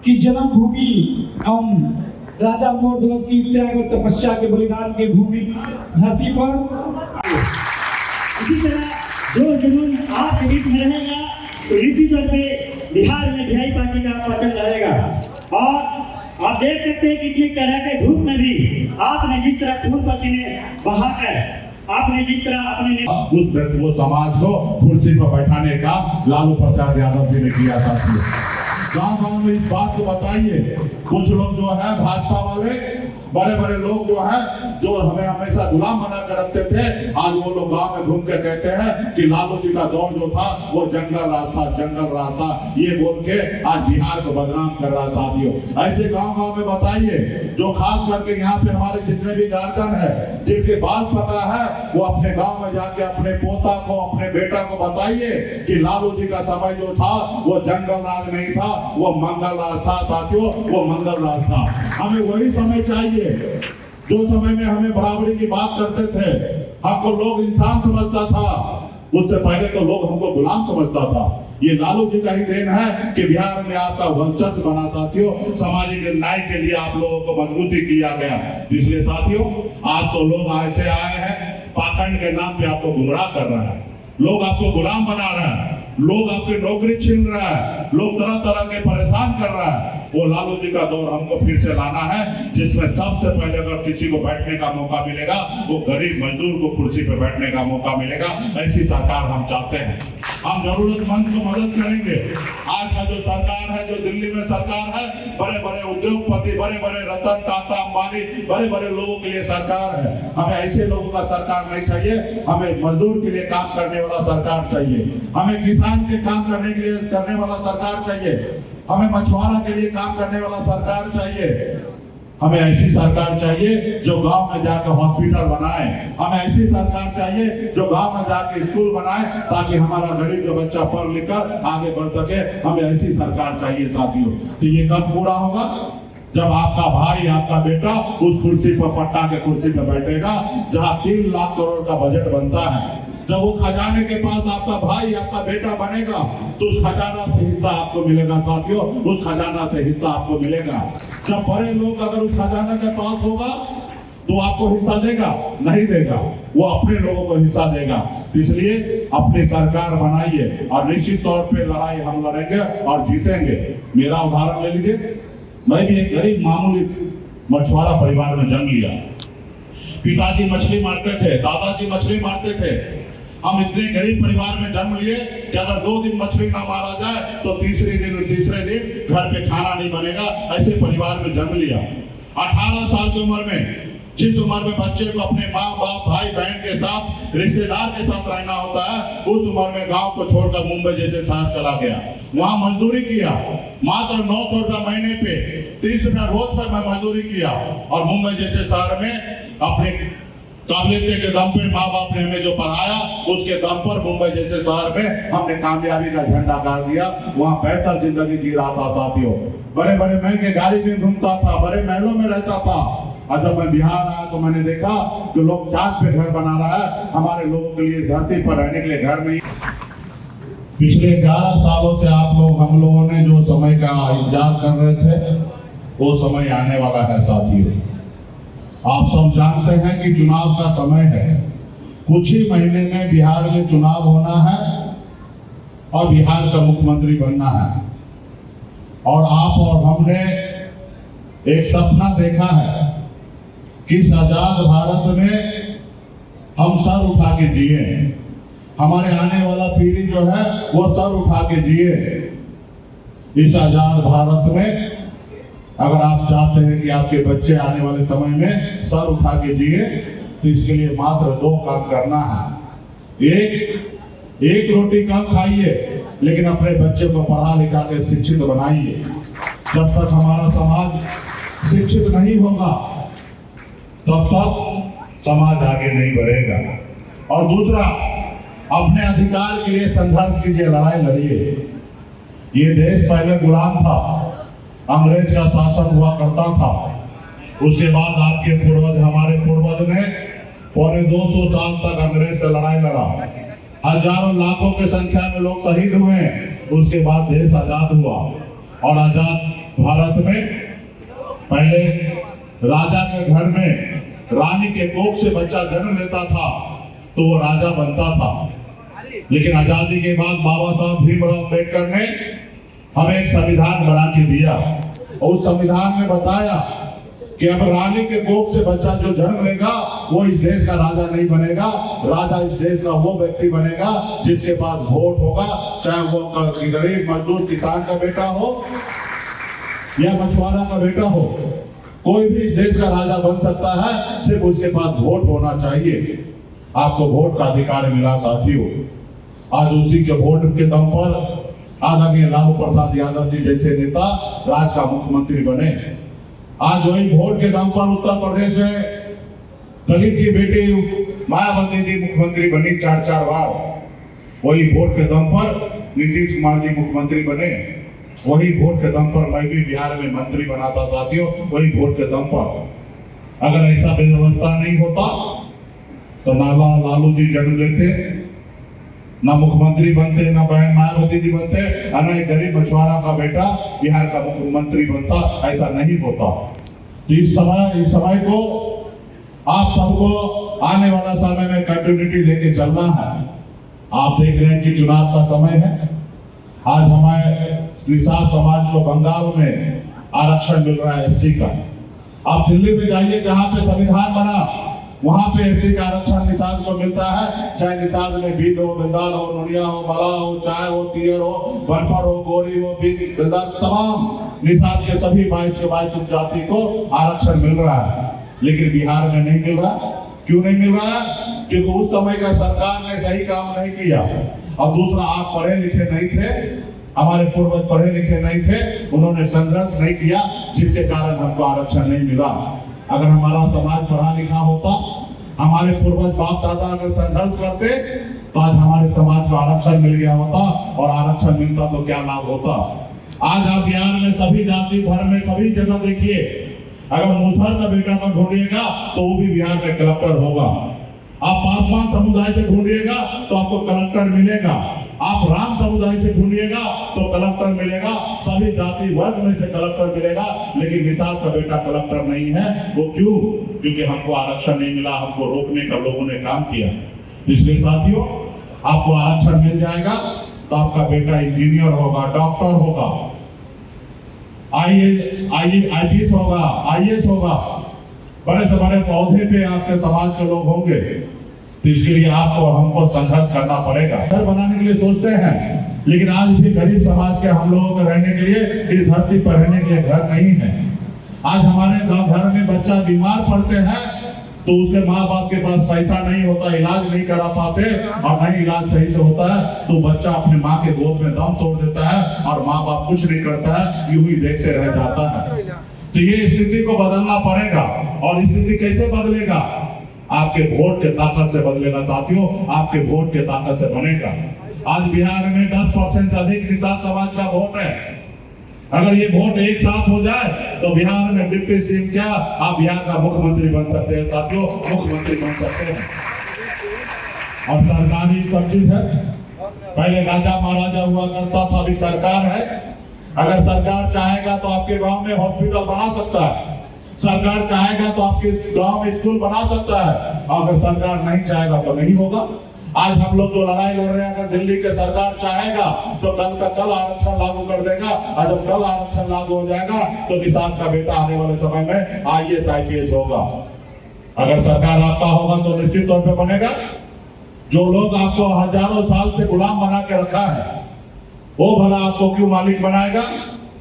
कि जन्मभूमि एवं राजा मोर ध्वज की त्याग और तपस्या के बलिदान की भूमि धरती पर इसी तरह जो जुनून आपके बीच में रहेगा तो निश्चित तौर पे बिहार में वीआई पार्टी का पतन रहेगा। और आप देख सकते हैं कि कितनी तरह के धूप में भी आपने जिस तरह खून पसीने बहाकर आपने जिस तरह अपने उस वो समाज को कुर्सी पर बैठाने का लालू प्रसाद यादव जी ने किया था। गांव में इस बात को बताइए। कुछ लोग जो है भाजपा वाले बड़े बड़े लोग जो है जो हमें हमेशा गुलाम बना कर रखते थे, आज वो लोग गांव में घूम के कहते हैं कि लालू जी का दौर जो था वो जंगल रहा था, ये बोल के आज बिहार को बदनाम कर रहा। साथियों, ऐसे गांव में बताइए जो खास करके यहाँ पे हमारे जितने भी गार्जियन है जिनके बाल पका है, वो अपने गांव में जाके अपने पोता को अपने बेटा को बताइए कि लालू जी का समय जो था वो जंगल राज नहीं था, वो मंगल राज था। साथियों, वो मंगल राज था। हमें वही समय चाहिए जो समय में हमें बराबरी की बात करते थे, हमको लोग इंसान समझता था, उससे पहले तो लोग हमको गुलाम समझता था। ये लालू जी का ही देन है कि बिहार में आपका वर्चस्व बना। साथियों, सामाजिक न्याय के लिए आप लोगों को मजबूती किया गया। इसलिए साथियों, आज तो लोग ऐसे आए हैं पाखंड के नाम पे आपको गुमराह कर रहा है, लोग आपको गुलाम बना रहा है, लोग आपकी नौकरी छीन रहा है, लोग तरह तरह के परेशान कर रहा है। वो लालू जी का दौर हमको फिर से लाना है जिसमें सबसे पहले अगर किसी को बैठने का मौका मिलेगा वो गरीब मजदूर को कुर्सी पे बैठने का मौका मिलेगा। ऐसी सरकार हम चाहते हैं। हम जरूरतमंद को मदद करेंगे। आज का जो सरकार है, जो दिल्ली में सरकार है, बड़े बड़े उद्योगपति, बड़े बड़े रतन टाटा अंबानी, बड़े बड़े लोगों के लिए सरकार है। हमें ऐसे लोगों का सरकार नहीं चाहिए। हमें मजदूर के लिए काम करने वाला सरकार चाहिए, हमें किसान के काम करने के लिए करने वाला सरकार चाहिए, हमें मछुआरा के लिए काम करने वाला सरकार चाहिए। हमें ऐसी सरकार चाहिए जो गांव में जाकर हॉस्पिटल बनाए, हमें ऐसी सरकार चाहिए जो गांव में जाकर स्कूल बनाए ताकि हमारा गरीब का बच्चा पढ़ लिख कर आगे बढ़ सके। हमें ऐसी सरकार चाहिए। साथियों, तो ये कब पूरा होगा? जब आपका भाई, आपका बेटा उस कुर्सी पर, पट्टा के कुर्सी पर बैठेगा जहां 3 लाख करोड़ का बजट बनता है। जब वो खजाने के पास आपका भाई, आपका बेटा बनेगा तो उस खजाना से हिस्सा आपको मिलेगा। साथियों, उस खजाना से हिस्सा आपको मिलेगा। जब बड़े लोग अगर उस खजाना के पास होगा तो आपको हिस्सा देगा? नहीं देगा, वो अपने लोगों को हिस्सा देगा। इसलिए अपनी सरकार बनाइए और निश्चित तौर पे लड़ाई हम लड़ेंगे और जीतेंगे। मेरा उदाहरण ले लीजिए। मैं भी एक गरीब मामूली मछुआरा परिवार में जन्म लिया। पिताजी मछली मारते थे, दादाजी मछली मारते थे। हम इतने गरीब परिवार में जन्म लिए कि अगर 2 दिन मछली ना मारा जाए तो तीसरे दिन घर पे खाना नहीं बनेगा। ऐसे परिवार में जन्म लिया। 18 साल की उम्र में, जिस उम्र में बच्चे को अपने माँ बाप, भाई बहन के साथ, रिश्तेदार के साथ रहना होता है, उस उम्र में गांव को छोड़कर मुंबई जैसे शहर चला गया। वहां मजदूरी किया। मात्र 900 रुपया महीने पे, 30 रुपया रोज पे मैं मजदूरी किया और मुंबई जैसे शहर में अपने काबिलियत के दम पे माँ बाप ने हमें जो पढ़ाया उसके दम पर मुंबई जैसे शहर में हमने कामयाबी का झंडा गाड़ दिया। वहाँ बेहतर जिंदगी जी रहा था। साथियों, बड़े बड़े महंगे गाड़ी में घूमता था, बड़े महलों में रहता था। और जब मैं बिहार आया तो मैंने देखा कि लोग चाँद पे घर बना रहा है। हमारे लोगों के लिए धरती पर रहने के लिए घर नहीं। पिछले 11 सालों से हम लोगों ने जो समय का इंतजार कर रहे थे वो समय आने वाला है। साथियों, आप सब जानते हैं कि चुनाव का समय है। कुछ ही महीने में बिहार में चुनाव होना है और बिहार का मुख्यमंत्री बनना है। और आप और हमने एक सपना देखा है कि इस आजाद भारत में हम सर उठा के जिए, हमारे आने वाला पीढ़ी जो है वो सर उठा के जिए। इस आजाद भारत में अगर आप चाहते हैं कि आपके बच्चे आने वाले समय में सर उठा के जिए तो इसके लिए मात्र 2 काम करना है। एक रोटी कम खाइए लेकिन अपने बच्चे को पढ़ा लिखा के शिक्षित बनाइए। जब तक हमारा समाज शिक्षित नहीं होगा तब तक समाज आगे नहीं बढ़ेगा। और दूसरा, अपने अधिकार के लिए संघर्ष कीजिए, लड़ाई लड़िए। ये देश पहले गुलाम था, अंग्रेज का शासन हुआ करता था। उसके बाद आपके पूर्वज, हमारे पूर्वज ने पौने 200 साल तक अंग्रेज से लड़ाई लड़ा। हजारों लाखों की संख्या में लोग शहीद हुए। उसके बाद देश आजाद हुआ। और आजाद भारत में पहले राजा के घर में रानी के कोख से बच्चा जन्म लेता था तो वो राजा बनता था। लेकिन आजादी के बाद बाबा साहब भीमराव अम्बेडकर ने हमें एक संविधान बना के दिया और उस संविधान में बताया कि अब रानी के कोख से बच्चा जो जन्म लेगा वो इस देश का राजा नहीं बनेगा। राजा इस देश का वो व्यक्ति बनेगा जिसके पास वोट होगा, चाहे वो गरीब मजदूर किसान का बेटा हो या मछुआरा का बेटा हो, कोई भी इस देश का राजा बन सकता है, सिर्फ उसके पास वोट होना चाहिए। आपको वोट का अधिकार मिला साथियों। आज उसी के वोट के दम पर आदरणीय लालू प्रसाद यादव जी जैसे नेता राज्य का मुख्यमंत्री बने। आज वही वोट के दम पर उत्तर प्रदेश में दलित की बेटी मायावती जी मुख्यमंत्री बनी 4 बार। वही वोट के दम पर नीतीश कुमार जी मुख्यमंत्री बने। वही वोट के दम पर मैं भी बिहार में मंत्री बना था साथियों, वही वोट के दम पर। अगर ऐसा व्यवस्था नहीं होता तो ना लालू जी जन्म लेते, ना मुख्यमंत्री बनते, ना बहन मायावती जी बनते, और ना एक गरीब मछुआरा का बेटा बिहार का मुख्यमंत्री बनता। ऐसा नहीं होता। तो इस समय को आप सबको आने वाला समय में कंटिन्यूटी लेके चलना है। आप देख रहे हैं कि चुनाव का समय है। आज हमारे निषाद समाज को बंगाल में आरक्षण मिल रहा है एससी का। आप दिल्ली में जाइए जहां पे संविधान बना, वहां पे एससी का आरक्षण निषाद को मिलता है। चाहे निषाद में भील हो, बिंदाल हो, नुनिया हो, मला हो, चाय हो, तियर हो, बनपर हो, गोरी हो, बिंदाल, तमाम निषाद के सभी 22 के 22 उपजाति को आरक्षण मिल रहा है। लेकिन बिहार में नहीं मिल रहा। क्यों नहीं मिल रहा? क्योंकि उस समय का सरकार ने सही काम नहीं किया। और दूसरा, आप पढ़े लिखे नहीं थे, हमारे पूर्वज पढ़े लिखे नहीं थे, उन्होंने संघर्ष नहीं किया, जिसके कारण हमको आरक्षण नहीं मिला। अगर हमारा समाज पढ़ा लिखा होता, हमारे पूर्वज बाप दादा अगर संघर्ष करते तो आज हमारे समाज को आरक्षण मिल गया होता। और आरक्षण मिलता तो क्या लाभ होता। आज आप बिहार में सभी जाति धर्म में सभी जगह देखिए, अगर मुसहर का बेटा को ढूंढिएगा तो वो भी बिहार में कलेक्टर होगा। आप पासवान समुदाय से ढूंढिएगा तो आपको कलेक्टर मिलेगा। आप राम समुदाय से ढूंढिएगा तो कलेक्टर मिलेगा। सभी जाति वर्ग में से कलेक्टर मिलेगा। लेकिन निषाद का बेटा कलेक्टर नहीं है। वो क्यों? क्योंकि हमको आरक्षण नहीं मिला, हमको रोकने का लोगों ने काम किया। इसलिए साथियों, आपको आरक्षण मिल जाएगा तो आपका बेटा इंजीनियर होगा, डॉक्टर होगा, IPS होगा, IAS होगा, बड़े से बड़े पौधे पे आपके समाज के लोग होंगे। तो इसके लिए आपको हमको संघर्ष करना पड़ेगा। घर बनाने के लिए सोचते हैं, लेकिन आज भी गरीब समाज के हम लोगों को रहने के लिए, इस धरती पर रहने के लिए घर नहीं है। आज हमारे घर में बच्चा बीमार पड़ते हैं तो उसके माँ बाप के पास पैसा नहीं होता, इलाज नहीं करा पाते, और नहीं इलाज सही से होता है तो बच्चा अपने माँ के गोद में दम तोड़ देता है और माँ बाप कुछ नहीं करता है, यूं ही देश से रह जाता है। तो ये स्थिति को बदलना पड़ेगा। और स्थिति कैसे बदलेगा? आपके वोट के ताकत से बदलेगा साथियों, आपके वोट के ताकत से बनेगा। आज बिहार में 10% से अधिक निषाद समाज का वोट है। अगर ये वोट एक साथ हो जाए तो बिहार में डिप्टी सीएम क्या, आप बिहार का मुख्यमंत्री बन सकते हैं साथियों, मुख्यमंत्री बन सकते हैं। और सरकार ही सब चीज है। पहले राजा महाराजा हुआ करता था, अभी सरकार है। अगर सरकार चाहेगा तो आपके गांव में हॉस्पिटल बना सकता है, सरकार चाहेगा तो आपके गांव में स्कूल बना सकता है। अगर सरकार नहीं चाहेगा तो नहीं होगा। आज हम लोग जो लड़ाई लड़ रहे हैं, अगर दिल्ली के सरकार चाहेगा तो कल का कल आरक्षण लागू कर देगा। और जब कल आरक्षण लागू हो जाएगा तो निषाद का बेटा आने वाले समय में IAS IPS होगा। अगर सरकार आपका होगा तो निश्चित तौर पे बनेगा। जो लोग आपको हजारों साल से गुलाम बना के रखा है, वो भला आपको क्यों मालिक बनाएगा?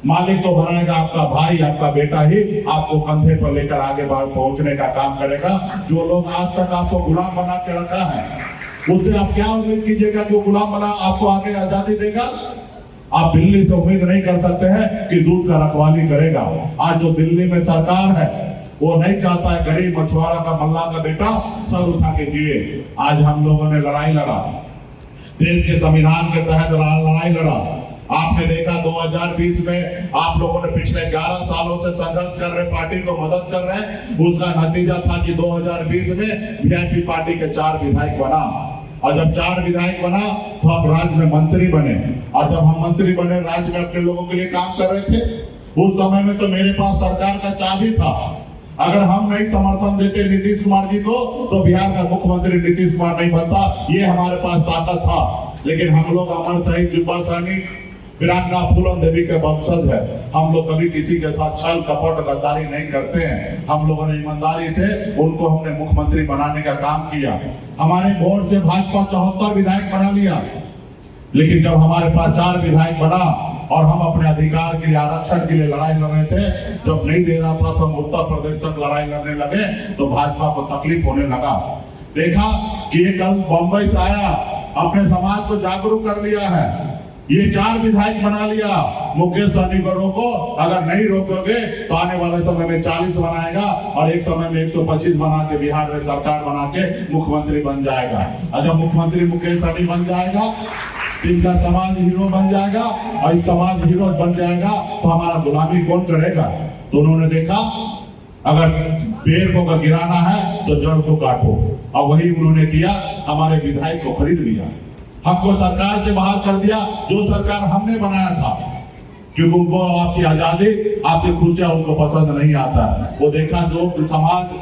मालिक तो बनाएगा आपका भाई, आपका बेटा ही आपको कंधे पर लेकर आगे पहुंचने का काम करेगा। जो लोग आज तक आपको गुलाम बना के रखा है, उससे आप क्या उम्मीद कीजिएगा कि गुलाम बना आपको आगे आजादी देगा? आप दिल्ली से उम्मीद नहीं कर सकते हैं कि दूध का रखवाली करेगा। आज जो दिल्ली में सरकार है वो नहीं चाहता है गरीब मछुआरा का, मल्ला का बेटा सर उठा के जिए। आज हम लोगों ने लड़ाई लड़ा, देश के संविधान के तहत लड़ाई लड़ा। आपने देखा 2020 में आप लोगों ने पिछले 11 सालों से संघर्ष कर रहे, पार्टी को मदद कर रहे। उसका नतीजा था कि 2020 में VIP पार्टी के 4 विधायक बना। और जब 4 विधायक बना तो आप राज्य में मंत्री बने, और जब हम मंत्री बने राज्य में अपने लोगों के लिए काम कर रहे थे। उस समय में तो मेरे पास सरकार का चाबी था। अगर हम नहीं समर्थन देते नीतीश कुमार जी को तो बिहार का मुख्यमंत्री नीतीश कुमार नहीं बनता। ये हमारे पास ताकत था। लेकिन हम लोग अमर शहीद जुब्बा सैनिक वीरांगना फूलन देवी के वंशज है। हम लोग कभी किसी के साथ छल कपट गद्दारी नहीं करते हैं। हम लोगों ने ईमानदारी से उनको हमने मुख्यमंत्री बनाने का काम किया। हमारे वोट से भाजपा 74 विधायक बना लिया। लेकिन जब हमारे पास 4 विधायक बना और हम अपने अधिकार के लिए, आरक्षण के लिए लड़ाई लड़ रहे थे, जब नहीं दे रहा था तो हम उत्तर प्रदेश तक लड़ाई लड़ने लगे तो भाजपा को तकलीफ होने लगा। देखा कि ये कल बंबई से आया, अपने समाज को जागरूक कर लिया है। ये 4 विधायक बना लिया। मुकेश सहनी को रोको, अगर नहीं रोकोगे तो आने वाले समय में 40 बनाएगा और एक समय में 125 बना के बिहार में सरकार बना के मुख्यमंत्री बन जाएगा। और जब मुख्यमंत्री मुकेश सहनी बन जाएगा, इनका समाज हीरो बन जाएगा, और इस समाज हीरो बन जाएगा तो हमारा गुलामी कौन करेगा। तो उन्होंने देखा अगर पेड़ को अगर गिराना है तो जड़ को काटो, और वही उन्होंने किया। हमारे विधायक को खरीद लिया, हमको सरकार से बाहर कर दिया, जो सरकार हमने बनाया था, क्योंकि उनको आपकी आजादी, आपकी खुशियां उनको पसंद नहीं आता। वो देखा जो समाज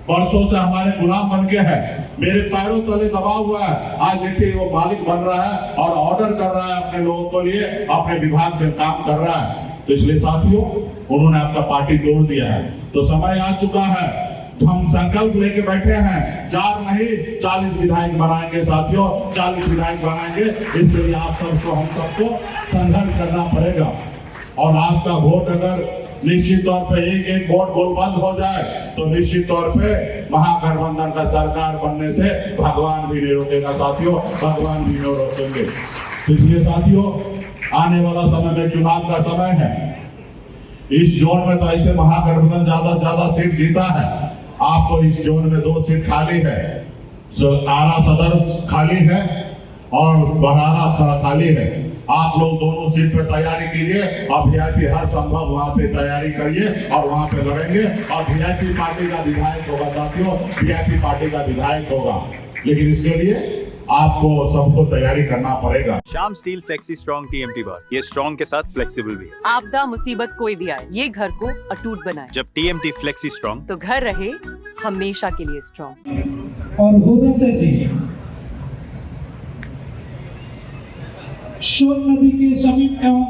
वर्षों से हमारे गुलाम बन के है, मेरे पैरों तले दबा हुआ है, आज देखिए वो मालिक बन रहा है और ऑर्डर कर रहा है अपने लोगों के लिए, अपने विभाग में काम कर रहा है। तो इसलिए साथियों, उन्होंने आपका पार्टी तोड़ दिया है। तो समय आ चुका है, तो हम संकल्प लेके बैठे हैं, 4 नहीं 40 विधायक बनाएंगे साथियों, 40 विधायक बनाएंगे। इसलिए आप सबको, हम सबको संघर्ष करना पड़ेगा। और आपका वोट अगर निश्चित तौर पे एक वोट गोलबंद हो जाए तो निश्चित तौर पे महागठबंधन का सरकार बनने से भगवान भी नहीं रोकेगा साथियों, भगवान भी नहीं रोकेंगे। इसलिए साथियों, आने वाला समय में चुनाव का समय है। इस जोन में तो ऐसे महागठबंधन ज्यादा से ज्यादा सीट जीता है। आपको इस जोन में 2 सीट खाली है, आरा सदर खाली है और बरहारा खाली है। आप लोग दोनों सीट पे तैयारी कीजिए और वीआईपी हर संभव वहाँ पे तैयारी करिए और वहाँ पे लड़ेंगे। और वीआईपी पार्टी का विधायक होगा साथियों, वीआईपी पार्टी का विधायक होगा। लेकिन इसके लिए आपको सबको तैयारी करना पड़ेगा। Shyam steel flexi strong TMT बार, ये स्ट्रॉन्ग के साथ फ्लेक्सिबल भी है। आपदा मुसीबत कोई भी आए, ये घर को अटूट बनाए। जब टीएमटी फ्लेक्सी स्ट्रॉन्ग, तो घर रहे हमेशा के लिए स्ट्रॉन्ग। और होदा सर जी सोन नदी के समीप एवं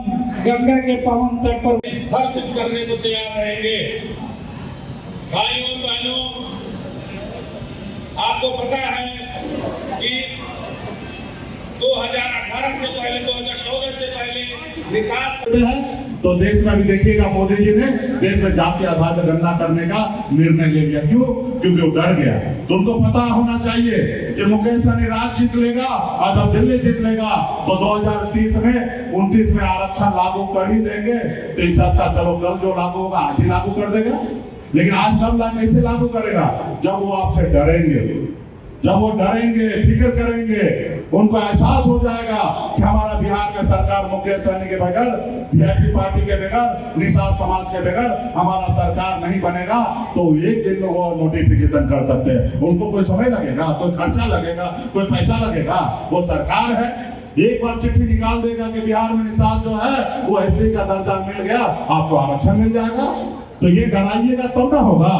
गंगा के पावन तट पर हर कुछ करने को तैयार रहेंगे। भाइयों बहनों, आपको पता है कि 2018 से पहले, 2014 से पहले निषाद तो देश में भी देखिएगा, मोदी जी ने देश में जाति आधार पर गणना करने का निर्णय ले लिया। क्यों? क्योंकि वो डर गया। तो उनको पता होना चाहिए कि मुकेश सहनी राज्य जीत लेगा और जब दिल्ली जीत लेगा तो 2030 में 29 में आरक्षण लागू कर ही देंगे। तो इससे अच्छा चलो कल जो लागू होगा आज ही लागू कर देगा। लेकिन आज कब कैसे लागू करेगा? जब वो आपसे डरेंगे, जब वो डरेंगे, फिक्र करेंगे, उनको एहसास हो जाएगा कि हमारा बिहार का सरकार मुकेश सहनी के बगैर, वीआईपी पार्टी के बगैर, निषाद समाज के बगैर हमारा सरकार नहीं बनेगा। तो एक दिन में वो नोटिफिकेशन कर सकते हैं। उनको कोई समय लगेगा, कोई खर्चा लगेगा, कोई पैसा लगेगा। वो सरकार है, एक बार चिट्ठी निकाल देगा कि बिहार में निषाद जो है वो एससी का दर्जा मिल गया, आपको आरक्षण मिल जाएगा। तो ये डराइएगा तब ना होगा।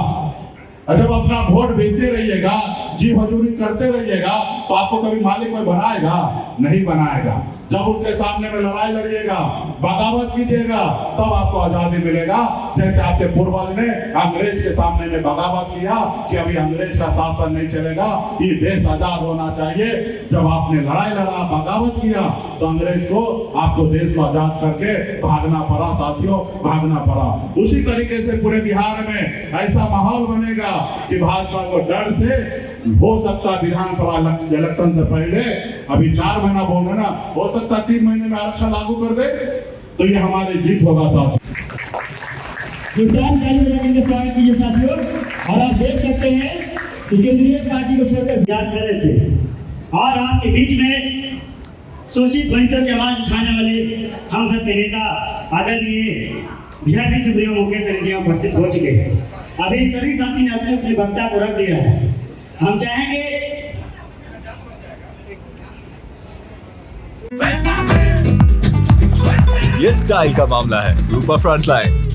जब अपना वोट भेजते रहिएगा, जी हजूरी करते रहिएगा, तो आपको कभी मालिक कोई बनाएगा? नहीं बनाएगा। जब उनके सामने में लड़ाई लड़िएगा, बगावत कीजिएगा, तब आपको आजादी मिलेगा। जैसे आपके पूर्वज ने अंग्रेज के सामने में बगावत किया कि अभी अंग्रेज का शासन नहीं चलेगा, ये देश आजाद होना चाहिए। जब आपने लड़ाई लड़ा, बगावत किया, तो अंग्रेज को, आपको देश को आजाद करके भागना पड़ा साथियों, भागना पड़ा। उसी तरीके से पूरे बिहार में ऐसा माहौल बनेगा कि भाजपा को डर से हो सकता विधानसभा इलेक्शन से पहले, अभी 4 महीना बोल रहे ना, हो सकता 3 महीने में आरक्षण लागू कर दे। तो ये हमारी जीत होगा साथियों। स्वागत कीजिए साथियों। और आप देख सकते हैं कि केंद्रीय पार्टी को छोड़कर याद कर रहे थे और आपके बीच में शोषित वंचितों की आवाज उठाने वाले हम सब के नेता आदरणीय वीआईपी सुप्रीमो मुकेश सहनी जी उपस्थित हो चुके हैं। अभी सभी साथी ने अपने अपने वक्ता को रख दिया है। हम चाहेंगे ये स्टाइल का मामला है, रूपा फ्रंटलाइन।